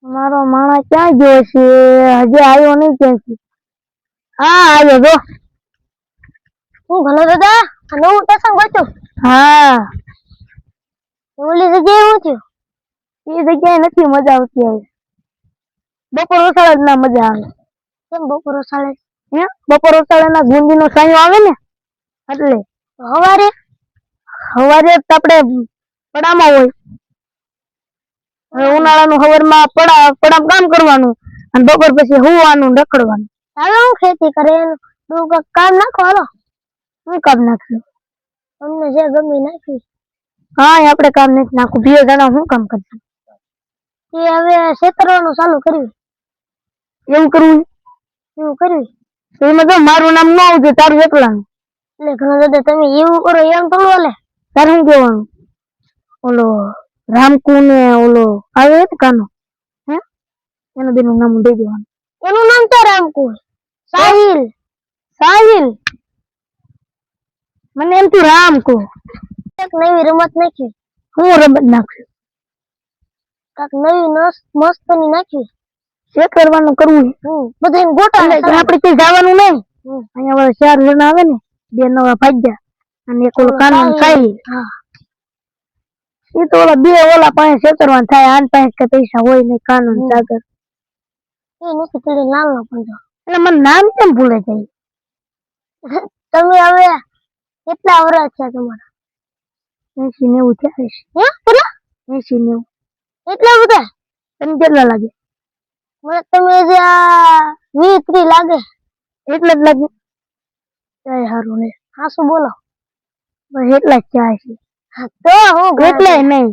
મારો માણસ ક્યાં ગયો છે? હજી આવ્યો નહીં ક્યાંથી? હા આવ્યો જો. હું ભલો દાદા નવું સ્ટેશન ગોતું. હા ઓલી જગ્યાએ હું થયું? એ જગ્યાએ નથી મજા આવતી હવે. બપોર વસાળે જ ના મજા આવે. કેમ બપોર સાલે? હે બપોર વસાળે ના ગુંદી નો સાયો આવે ને એટલે હવારે સવારે આપણે પડામાં હોય. ઉનાળાનું સવારમાં પડામ કામ કરવાનું અને બપોર પછી હુવાનું રખડવાનું. હવે હું ખેતી કરે એનું કામ નાખો હાલો. શું કામ નાખ્યું? તમને જે ગમે નાખ્યું. હા આપણે કામ નથી નાખું. 2 જણા શું કામ કરશું? એ હવે છેતરવાનું ચાલુ કર્યું. એવું કરવું? એવું કર્યું તો એમાં તો મારું નામ ન આવશે, તારું એકલાનું. એટલે ઘણા દાદા તમે એવું કરો એમ થોડું હાલે. તારે શું કહેવાનું? ઓલો રામકુ ને ઓલો આવે ને કાનો, હે એના બેનું નામ દઈ દેવાનું. એનું નામ તો રામકુ. સાહિલ. સાહિલ? મને એમ તું રામ કહો. એક નવી રમત નાખી. હું રમત નાખ્યું? કાક નવી મસ્તની નાખી. ચેક કરવાનું કરવું. બધાને ગોટા આપણે કઈ જવાનું નહીં. અહીંયા 4 જણા આવે ને, 2 નવા ભાગ્યા અને એક ઓલો કાનો સાહિલ. હા એ તો ઓલા 2 ઓલા પાસે છેતરવાનું થાય. આન પાસે કે પૈસા હોય નહીં. કાનો ને સાગર એ નથી પડી નાનો પણ એટલે મને નામ કેમ ભૂલે જાય? તમે હવે કેટલા વર્ષ છે તમારા? 80-90 થયા છે. હે કેટલા? 80-90. એટલા બધા? તને કેટલા લાગે? મને તમે જે 20-30 લાગે. એટલે જ લાગે. કઈ સારું ને હા શું બોલો? બસ એટલા જ થયા છે. તો હું એટલાય નહીં,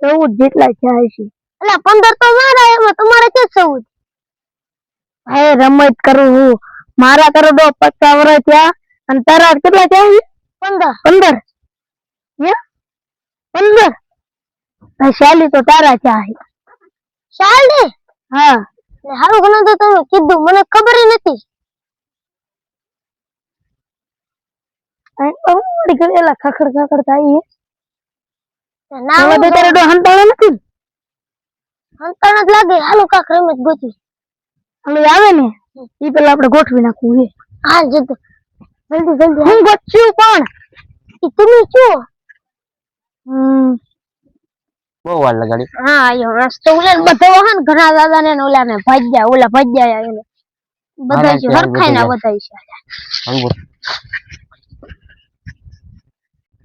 14 જેટલા થયા છે. એટલે 15 તો મારા એમાં તમારે કે 14? હે રમત કરું હું. મારા કરો દો 50 વર્ષ થયા અને તારા કેટલા થયા છે? 15. હે 15? શાલી તો તારા થયા છે. શાલી? હા હારું ઘણું તો તમે કીધું મને ખબર નથી. એલા ખખડ ખખડ થાય ના હવે તારે તો હંતાળો નથી. હંતાણ જ લાગે. હાલો કાક રમત ગોતી. હવે આવે ને એ પેલા આપણે ગોઠવી નાખવું છે. હા જતો જલ્દી જલ્દી. હું ગોઠવ્યું પણ તમે શું? બહુ વાર લગાડી. હા આયો રસ્તો ઓલા બધા હન ઘણા દાદા ને ઓલા ને ભાગ્યા ઓલા ભાગ્યા એને બધા છે હરખાઈ ના બધા છે.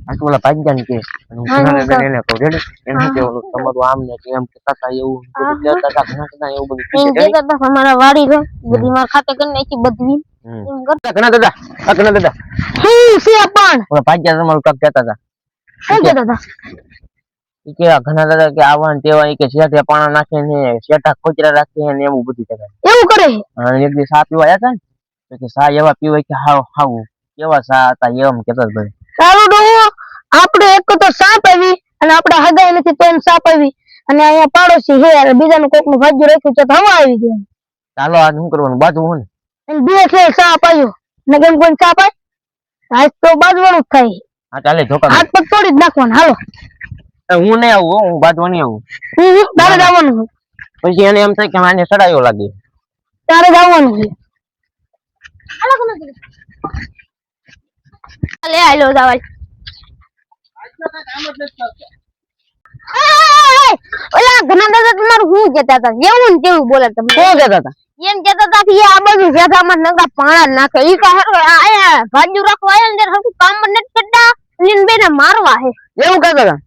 આ ઓલા ભાગ્યા કે ઘણા બેન એને કહો રેડી એને કે ઓલું તમારું આમ ને એમ કહેતા એવું બધું કહેતા હતા. ઘણા એવું બધું કહેતા હતા અમારા વાડી છે બધી માર ખાતે કરી નાખી બધી એમ કરતા. ઘણા દાદા શું છે પણ ઓલા ભાગ્યા તમારું કાક કહેતા હતા. શું કહેતા હતા? કે ઘણા દાદા કે આવા તેવા કે શેઠે પાણા નાખે ને શેઠા ખોચરા રાખે ને એવું બધું કહેતા. એવું કરે? અને એક દી સા પીવા આવ્યા હતા ને કે સા એવા પીવાય કે હાવ હાવ કેવા સા હતા એમ કહેતા ભાઈ. સારું ડો આપણે એક તો સાપ આવી અને આપણે હગાઈ નથી તો એમ સાપ આવી અને અહીંયા પાડોશી હે અને બીજાનું કોકનું ભાગ્ય રાખ્યું છે તો હવા આવી ગયો. ચાલો આજ શું કરવાનું બાજુ ને અને 2 છે સાપ આવ્યો ને કેમ કોઈ સાપ આવે આજ તો બાજવાનું જ થાય. હા ચાલે ધોકા હાથ પગ તોડી જ નાખવાના. હાલો હું નહીં આવું હું બાજવા નહીં આવું. તારે જવાનું છે. પછી એને એમ થાય કે આને સડાયો લાગે. તારે જવાનું છે. લે આલો જાવાય. ઓલા ઘણા દાદા તમારું શું કહેતા હતા? જેવું ને તેવું બોલે તમે. શું કહેતા હતા? એમ કહેતા હતા કે આ બધું જેઠામાં નકા પાણા નાખે. ઈ કા આયા ભાજુ રાખવા આયા ને હરખું કામ નથી કરતા લીન બેને મારવા હે. એવું કહેતા હતા.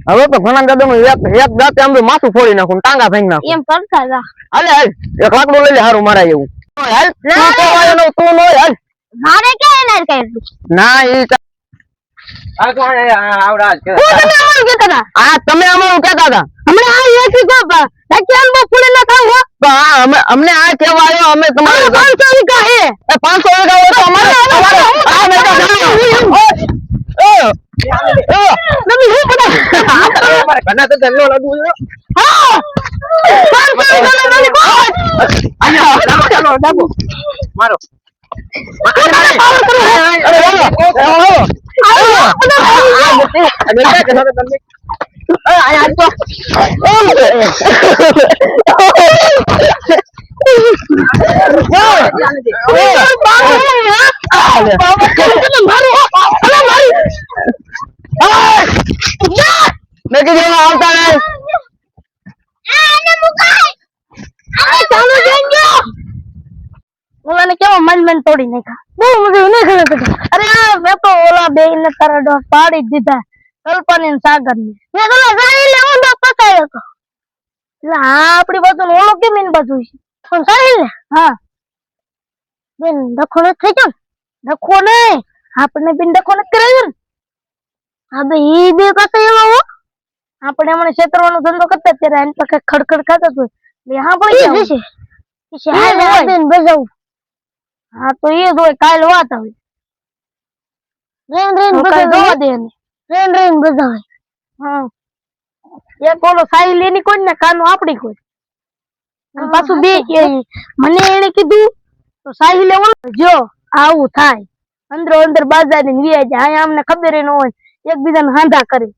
હવે તો ઘણા દાદા એક દાંતે આમ માથું ફોડી નાખું ટાંગા ભાંગી નાખું એમ કરતા હતા. હાલે હાલ એક લાકડું લઈ લે હારું મારાય એવું. હાલ તું તો આયો ન તું નો હાલ મારે કે એના કઈ ના ઈ આ તો આવડા છે. તમે અમારું કહેતા હતા. આ તમે અમારું કહેતા હતા. હમણાં આ એથી કો બાકી આમ બહુ ફૂલે ના થાવ હો. અમને આ કહેવા આવ્યો અમે તમારે 500 વીઘા હે. 500 વીઘા હોય તો અમારે આ મેટા તમે શું બધા અમારે ઘણા તો ધલ્લો લાગુ છે. હા 500 વીઘા મારી વાત. ચાલો ડાબો મારો મેં કીધું આવતા નહીં. ઓલાને કેવો મન તોડી નાખ્યા. બહુ મજા નહીં ખબર પડી. અરે મેં તો ઓલા બે ને તારા ડોસ પાડી જ દીધા, કલ્પના ને સાગર ને. મેં તો સાહિલ ને ઊંધો પકડ્યો હતો. એટલે હા આપડી બાજુ ઓલો કેમ એની બાજુ છે? પણ સાહિલ ને હા બેન ડખો નથી થઈ ગયો ને? ડખો નહીં, આપણે બેન ડખો નથી કરાવ્યો ને. હા ભાઈ ઈ બે પાસે એવા હો. આપણે હમણાં ક્ષેત્રવાનો ધંધો કરતા ત્યારે એની પાસે ખડખડ ખાતા હતું. એટલે હા પડી જશે બેન બજાવું. હા તો એ જ હોય, કાલ વાત આવે. જોવા દે એને. રેન બજાવે. હા એક ઓલો સાહિલ એની કોઈ ને કાનો આપડી કોઈ. અને પાછું બે મને એને કીધું તો સાહિલે ઓલો જો આવું થાય અંદરો અંદર બાજાર ને વિયા જાય. અહીંયા અમને ખબર ન હોય એકબીજાને હાંધા કરે.